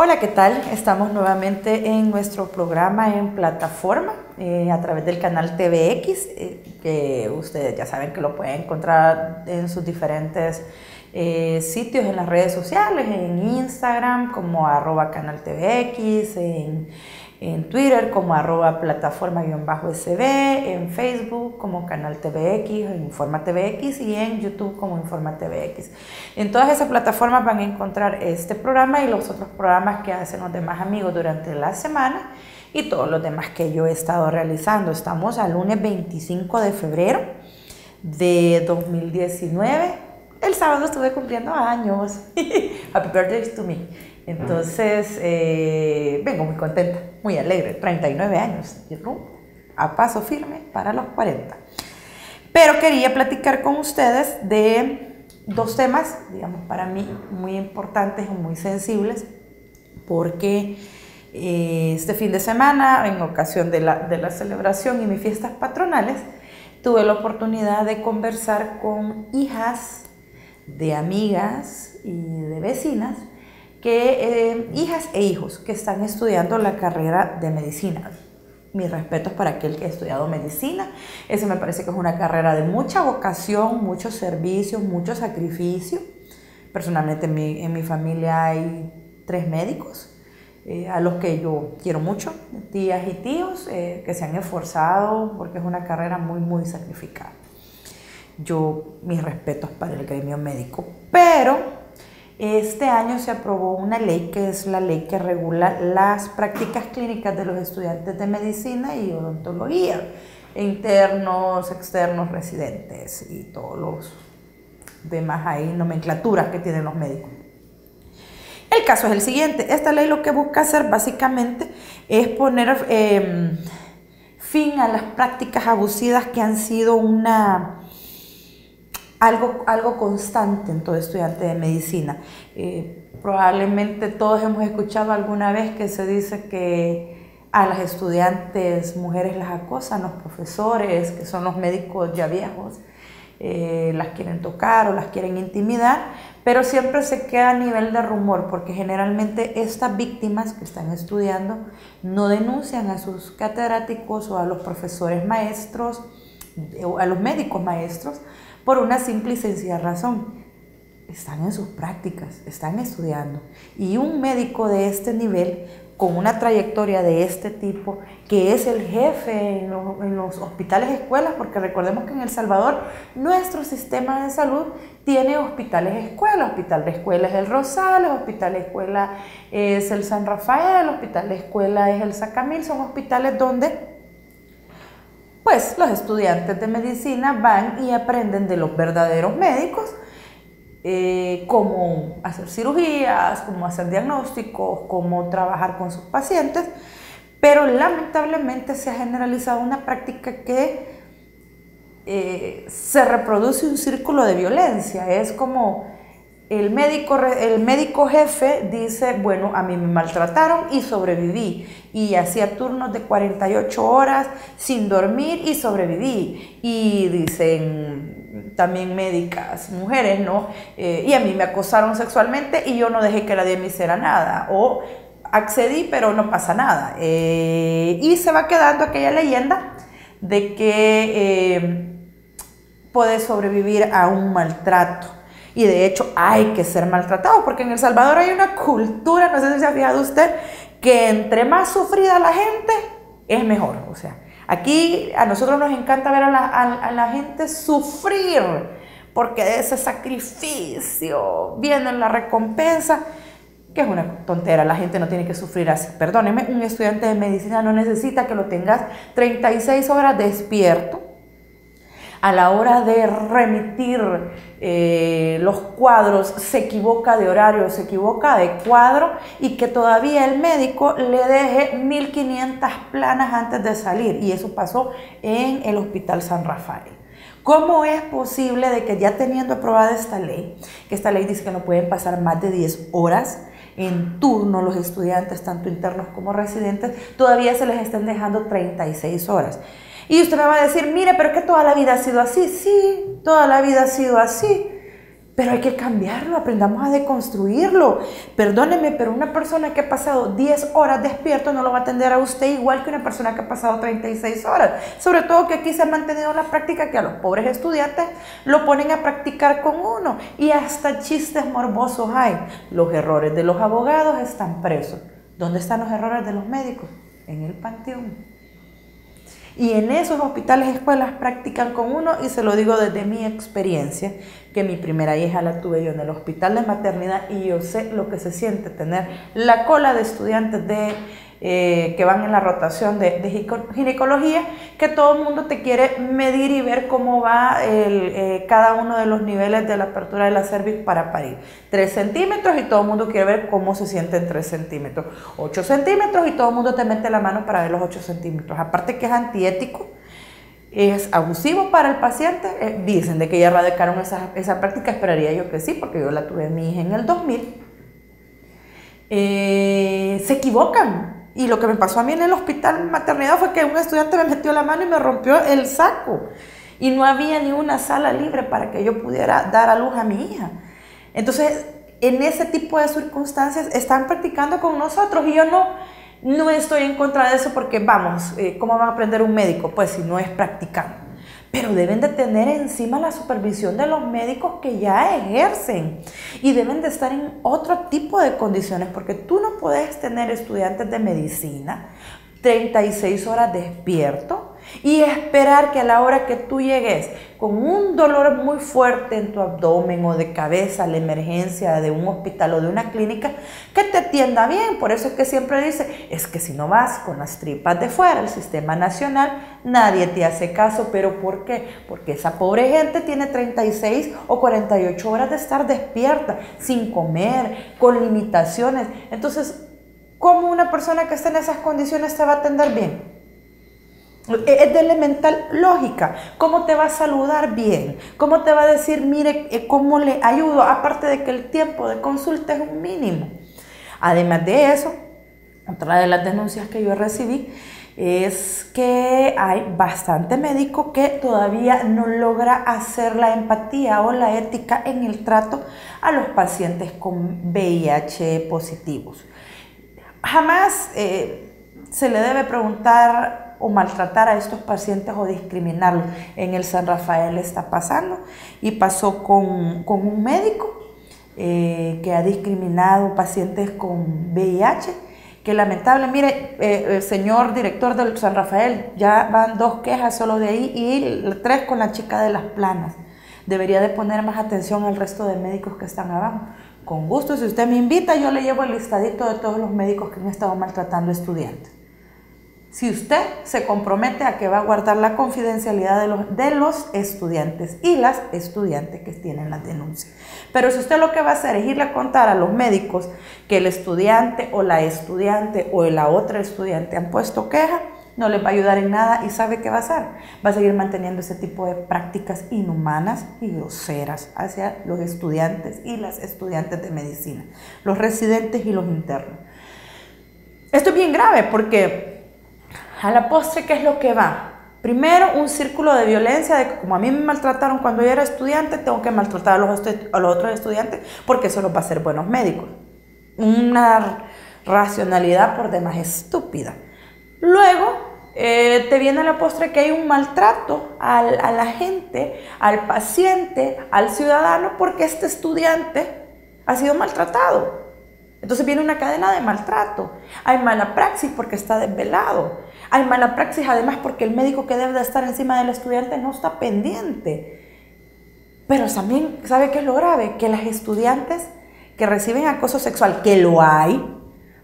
Hola, ¿qué tal? Estamos nuevamente en nuestro programa en plataforma a través del canal TVX, que ustedes ya saben que lo pueden encontrar en sus diferentes sitios en las redes sociales, en Instagram como @canaltvx, en Twitter como @plataforma_sb, en Facebook como Canal TVX, Informa TVX y en YouTube como Informa TVX. En todas esas plataformas van a encontrar este programa y los otros programas que hacen los demás amigos durante la semana y todos los demás que yo he estado realizando. Estamos al lunes 25 de febrero de 2019. El sábado estuve cumpliendo años. Happy birthday to me. Entonces, vengo muy contenta, muy alegre, 39 años, a paso firme para los 40. Pero quería platicar con ustedes de dos temas, digamos, para mí muy importantes y muy sensibles, porque este fin de semana, en ocasión de la celebración y mis fiestas patronales, tuve la oportunidad de conversar con hijas de amigas y de vecinas, hijas e hijos que están estudiando la carrera de medicina. Mis respetos para aquel que ha estudiado medicina. Eso me parece que es una carrera de mucha vocación, mucho servicio, mucho sacrificio. Personalmente en mi familia hay 3 médicos, a los que yo quiero mucho, tías y tíos, que se han esforzado porque es una carrera muy sacrificada. Mis respetos para el gremio médico, pero este año se aprobó una ley que es la ley que regula las prácticas clínicas de los estudiantes de medicina y odontología, internos, externos, residentes y todos los demás nomenclaturas que tienen los médicos. El caso es el siguiente: esta ley lo que busca hacer básicamente es poner fin a las prácticas abusivas que han sido algo constante en todo estudiante de medicina. Probablemente todos hemos escuchado alguna vez que se dice que a las estudiantes mujeres las acosan los profesores, que son los médicos ya viejos, las quieren tocar o las quieren intimidar, pero siempre se queda a nivel de rumor, porque generalmente estas víctimas que están estudiando no denuncian a sus catedráticos o a los profesores maestros o a los médicos maestros, por una simple y sencilla razón: están en sus prácticas, están estudiando. Y un médico de este nivel, con una trayectoria de este tipo, que es el jefe en los hospitales escuelas, porque recordemos que en El Salvador nuestro sistema de salud tiene hospitales escuela. Hospital de escuela es el Rosales, hospital de escuela es el San Rafael, hospital de escuela es el Sacamil. Son hospitales donde pues los estudiantes de medicina van y aprenden de los verdaderos médicos, cómo hacer cirugías, cómo hacer diagnósticos, cómo trabajar con sus pacientes, pero lamentablemente se ha generalizado una práctica que se reproduce un círculo de violencia. Es como el médico jefe dice: bueno, a mí me maltrataron y sobreviví, y hacía turnos de 48 horas sin dormir y sobreviví. Y dicen también médicas mujeres, ¿no? Y a mí me acosaron sexualmente y yo no dejé que nadie me hiciera nada, o accedí pero no pasa nada. Y se va quedando aquella leyenda de que puede sobrevivir a un maltrato. Y de hecho hay que ser maltratado, porque en El Salvador hay una cultura, no sé si se ha fijado usted, que entre más sufrida la gente es mejor. O sea, aquí a nosotros nos encanta ver a la gente sufrir, porque de ese sacrificio viene la recompensa, que es una tontera. La gente no tiene que sufrir así. Perdóneme, un estudiante de medicina no necesita que lo tengas 36 horas despierto. A la hora de remitir los cuadros se equivoca de horario, se equivoca de cuadro, y que todavía el médico le deje 1500 planas antes de salir. Y eso pasó en el Hospital San Rafael. ¿Cómo es posible de que, ya teniendo aprobada esta ley, que esta ley dice que no pueden pasar más de 10 horas en turno los estudiantes, tanto internos como residentes, todavía se les estén dejando 36 horas? Y usted me va a decir: mire, pero es que toda la vida ha sido así. Sí, toda la vida ha sido así, pero hay que cambiarlo, aprendamos a deconstruirlo. Perdóneme, pero una persona que ha pasado 10 horas despierto no lo va a atender a usted igual que una persona que ha pasado 36 horas. Sobre todo que aquí se ha mantenido la práctica que a los pobres estudiantes lo ponen a practicar con uno. Y hasta chistes morbosos hay. Los errores de los abogados están presos. ¿Dónde están los errores de los médicos? En el panteón. Y en esos hospitales y escuelas practican con uno, y se lo digo desde mi experiencia, que mi primera hija la tuve yo en el hospital de maternidad, y yo sé lo que se siente tener la cola de estudiantes que van en la rotación de ginecología, que todo el mundo te quiere medir y ver cómo va cada uno de los niveles de la apertura de la cervix para parir. 3 centímetros y todo el mundo quiere ver cómo se siente en 3 centímetros. 8 centímetros y todo el mundo te mete la mano para ver los 8 centímetros. Aparte que es antiético, es abusivo para el paciente. Dicen de que ya erradicaron esa práctica, esperaría yo que sí, porque yo la tuve a mi hija en el 2000. Se equivocan. Y lo que me pasó a mí en el hospital maternidad fue que un estudiante me metió la mano y me rompió el saco. Y no había ni una sala libre para que yo pudiera dar a luz a mi hija. Entonces, en ese tipo de circunstancias están practicando con nosotros, y yo no estoy en contra de eso, porque vamos, ¿cómo va a aprender un médico? Pues si no es practicando. Pero deben de tener encima la supervisión de los médicos que ya ejercen, y deben de estar en otro tipo de condiciones, porque tú no puedes tener estudiantes de medicina 36 horas despierto y esperar que a la hora que tú llegues con un dolor muy fuerte en tu abdomen o de cabeza a la emergencia de un hospital o de una clínica, que te atienda bien. Por eso es que siempre dice, es que si no vas con las tripas de fuera, el sistema nacional, nadie te hace caso. ¿Pero por qué? Porque esa pobre gente tiene 36 o 48 horas de estar despierta, sin comer, con limitaciones. Entonces, ¿cómo una persona que está en esas condiciones te va a atender bien? Es de elemental lógica. ¿Cómo te va a saludar bien? ¿Cómo te va a decir, mire, cómo le ayudo? Aparte de que el tiempo de consulta es un mínimo. Además de eso, otra de las denuncias que yo recibí es que hay bastante médico que todavía no logra hacer la empatía o la ética en el trato a los pacientes con VIH positivos. Jamás se le debe preguntar o maltratar a estos pacientes o discriminarlos. En el San Rafael está pasando, y pasó con un médico que ha discriminado pacientes con VIH, que lamentable. Mire, el señor director del San Rafael, ya van 2 quejas solo de ahí, y 3 con la chica de las planas. Debería de poner más atención al resto de médicos que están abajo. Con gusto, si usted me invita, yo le llevo el listadito de todos los médicos que han estado maltratando estudiantes. Si usted se compromete a que va a guardar la confidencialidad de los estudiantes y las estudiantes que tienen las denuncias. Pero si usted lo que va a hacer es irle a contar a los médicos que el estudiante o la otra estudiante han puesto queja, no les va a ayudar en nada. ¿Y sabe qué va a hacer? Va a seguir manteniendo ese tipo de prácticas inhumanas y groseras hacia los estudiantes y las estudiantes de medicina, los residentes y los internos. Esto es bien grave, porque a la postre, ¿qué es lo que va? Primero, un círculo de violencia, de que como a mí me maltrataron cuando yo era estudiante, tengo que maltratar a los otros estudiantes, porque eso los va a hacer buenos médicos. Una racionalidad por demás estúpida. Luego, te viene a la postre que hay un maltrato a la gente, al paciente, al ciudadano, porque este estudiante ha sido maltratado. Entonces viene una cadena de maltrato. Hay mala praxis porque está desvelado. Hay mala praxis además porque el médico que debe de estar encima del estudiante no está pendiente. Pero también, ¿sabe qué es lo grave? Que las estudiantes que reciben acoso sexual, que lo hay,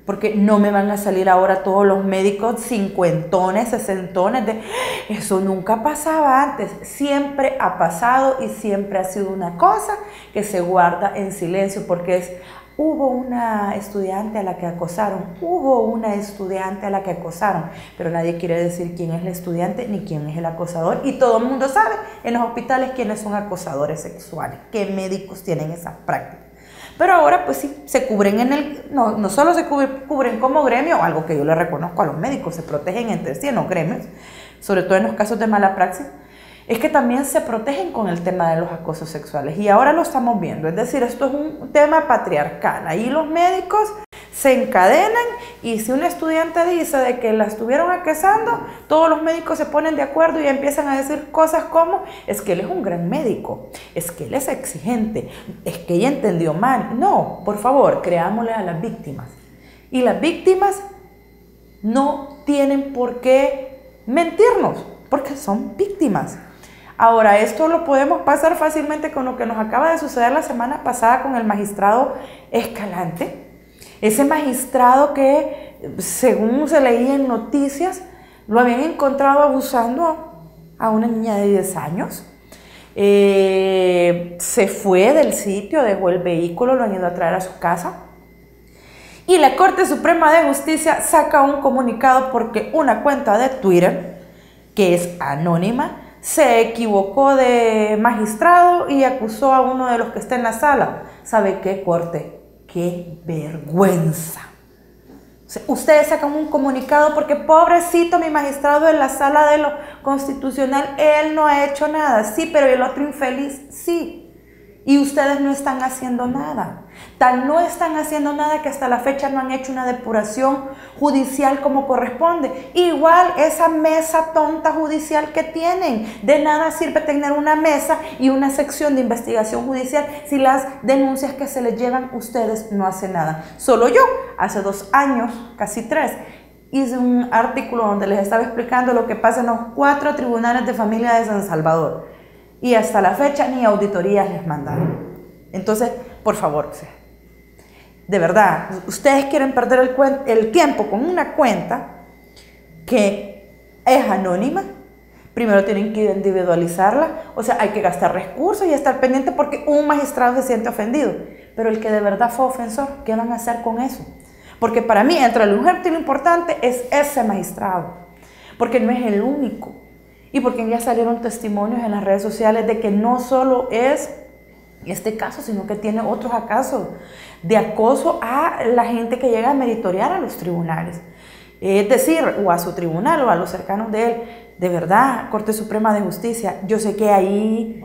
porque no me van a salir ahora todos los médicos cincuentones, sesentones, eso nunca pasaba antes. Siempre ha pasado y siempre ha sido una cosa que se guarda en silencio, porque hubo una estudiante a la que acosaron, pero nadie quiere decir quién es el estudiante ni quién es el acosador, y todo el mundo sabe en los hospitales quiénes son acosadores sexuales, qué médicos tienen esas prácticas. Pero ahora pues sí, se cubren no solo se cubren como gremio, algo que yo le reconozco a los médicos, se protegen entre sí en los gremios, sobre todo en los casos de mala praxis. es que también se protegen con el tema de los acosos sexuales. Y ahora lo estamos viendo. Es decir, esto es un tema patriarcal. Ahí los médicos se encadenan y si un estudiante dice de que la estuvieron acosando, todos los médicos se ponen de acuerdo y empiezan a decir cosas como: es que él es un gran médico, es que él es exigente, es que ella entendió mal. No, por favor, creámosle a las víctimas. Y las víctimas no tienen por qué mentirnos, porque son víctimas. Ahora, esto lo podemos pasar fácilmente con lo que nos acaba de suceder la semana pasada con el magistrado Escalante. Ese magistrado que, según se leía en noticias, lo habían encontrado abusando a una niña de 10 años. Se fue del sitio, dejó el vehículo, lo han ido a traer a su casa. Y la Corte Suprema de Justicia saca un comunicado porque una cuenta de Twitter, que es anónima, se equivocó de magistrado y acusó a uno de los que está en la sala. ¿Sabe qué, Corte? ¡Qué vergüenza! O sea, ustedes sacan un comunicado porque pobrecito mi magistrado en la sala de lo constitucional, él no ha hecho nada. Sí, pero el otro infeliz, sí. Y ustedes no están haciendo nada. Tan no están haciendo nada que hasta la fecha no han hecho una depuración judicial como corresponde. Igual esa mesa tonta judicial que tienen. De nada sirve tener una mesa y una sección de investigación judicial si las denuncias que se les llevan ustedes no hacen nada. Solo yo, hace 2 años, casi 3, hice un artículo donde les estaba explicando lo que pasa en los 4 tribunales de familia de San Salvador. Y hasta la fecha ni auditorías les mandaron. Entonces, por favor, de verdad, ustedes quieren perder el tiempo con una cuenta que es anónima. Primero tienen que individualizarla, o sea, hay que gastar recursos y estar pendiente porque un magistrado se siente ofendido. Pero el que de verdad fue ofensor, ¿qué van a hacer con eso? Porque para mí, entre lo urgente y lo importante es ese magistrado, porque no es el único. Y porque ya salieron testimonios en las redes sociales de que no solo es este caso, sino que tiene otros casos de acoso a la gente que llega a meritoriar a los tribunales. Es decir, o a su tribunal o a los cercanos de él. De verdad, Corte Suprema de Justicia, yo sé que ahí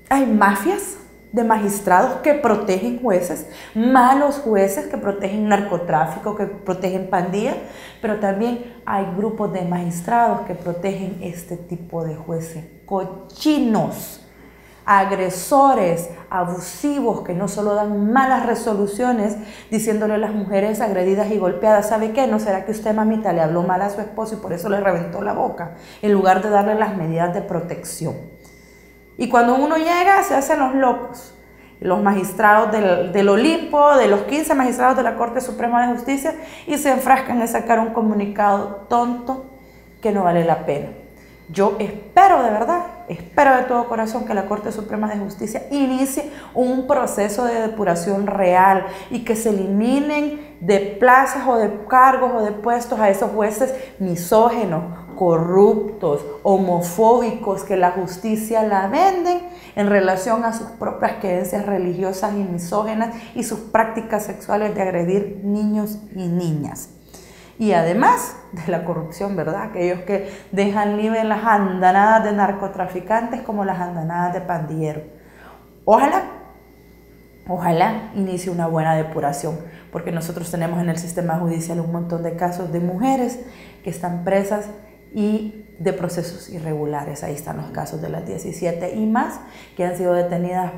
hay mafias de magistrados que protegen jueces, malos jueces que protegen narcotráfico, que protegen pandillas, pero también hay grupos de magistrados que protegen este tipo de jueces cochinos, agresores, abusivos, que no solo dan malas resoluciones diciéndole a las mujeres agredidas y golpeadas: ¿sabe qué? ¿No será que usted, mamita, le habló mal a su esposo y por eso le reventó la boca? En lugar de darle las medidas de protección. Y cuando uno llega, se hacen los locos. Los magistrados del Olimpo, de los 15 magistrados de la Corte Suprema de Justicia, y se enfrascan en sacar un comunicado tonto que no vale la pena. Yo espero de verdad, espero de todo corazón que la Corte Suprema de Justicia inicie un proceso de depuración real y que se eliminen de plazas o de cargos o de puestos a esos jueces misógenos, corruptos, homofóbicos, que la justicia la venden en relación a sus propias creencias religiosas y misógenas y sus prácticas sexuales de agredir niños y niñas. Y además de la corrupción, ¿verdad? Aquellos que dejan libre las andanadas de narcotraficantes como las andanadas de pandilleros. Ojalá inicie una buena depuración, porque nosotros tenemos en el sistema judicial un montón de casos de mujeres que están presas y de procesos irregulares. Ahí están los casos de las 17 y más que han sido detenidas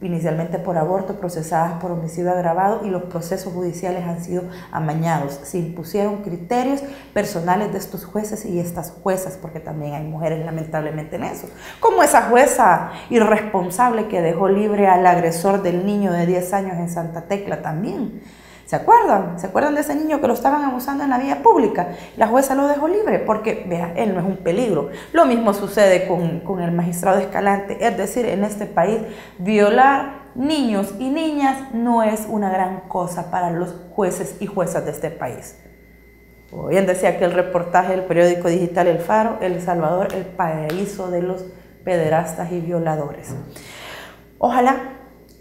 inicialmente por aborto, procesadas por homicidio agravado, y los procesos judiciales han sido amañados. Se impusieron criterios personales de estos jueces y estas juezas, porque también hay mujeres lamentablemente en eso, como esa jueza irresponsable que dejó libre al agresor del niño de 10 años en Santa Tecla también. ¿Se acuerdan? ¿Se acuerdan de ese niño que lo estaban abusando en la vía pública? La jueza lo dejó libre porque, vea, él no es un peligro. Lo mismo sucede con el magistrado Escalante. Es decir, en este país, violar niños y niñas no es una gran cosa para los jueces y juezas de este país. Bien decía que el reportaje del periódico digital El Faro: El Salvador, el paraíso de los pederastas y violadores. Ojalá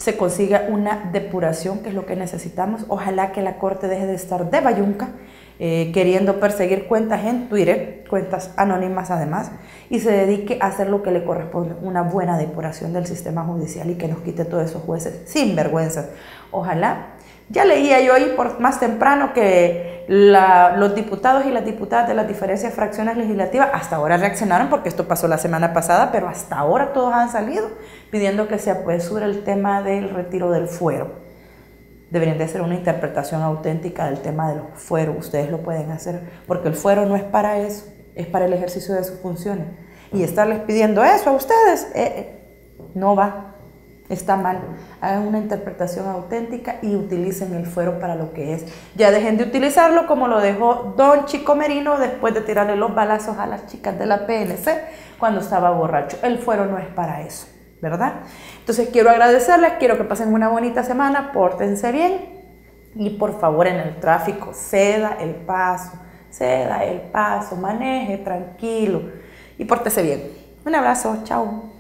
se consiga una depuración, que es lo que necesitamos. Ojalá que la Corte deje de estar de bayunca, queriendo perseguir cuentas en Twitter, cuentas anónimas además, y se dedique a hacer lo que le corresponde, una buena depuración del sistema judicial y que nos quite todos esos jueces sin vergüenza. Ojalá. Ya leía yo ahí por más temprano que los diputados y las diputadas de las diferentes fracciones legislativas hasta ahora reaccionaron, porque esto pasó la semana pasada, pero hasta ahora todos han salido pidiendo que se apresure el tema del retiro del fuero. Deberían de hacer una interpretación auténtica del tema de los fueros. Ustedes lo pueden hacer, porque el fuero no es para eso, es para el ejercicio de sus funciones. Y estarles pidiendo eso a ustedes, no va. Está mal. Hagan una interpretación auténtica y utilicen el fuero para lo que es. Ya dejen de utilizarlo como lo dejó don Chico Merino después de tirarle los balazos a las chicas de la PNC cuando estaba borracho. El fuero no es para eso, ¿verdad? Entonces quiero agradecerles, quiero que pasen una bonita semana, pórtense bien y por favor en el tráfico ceda el paso, maneje tranquilo y pórtese bien. Un abrazo, chao.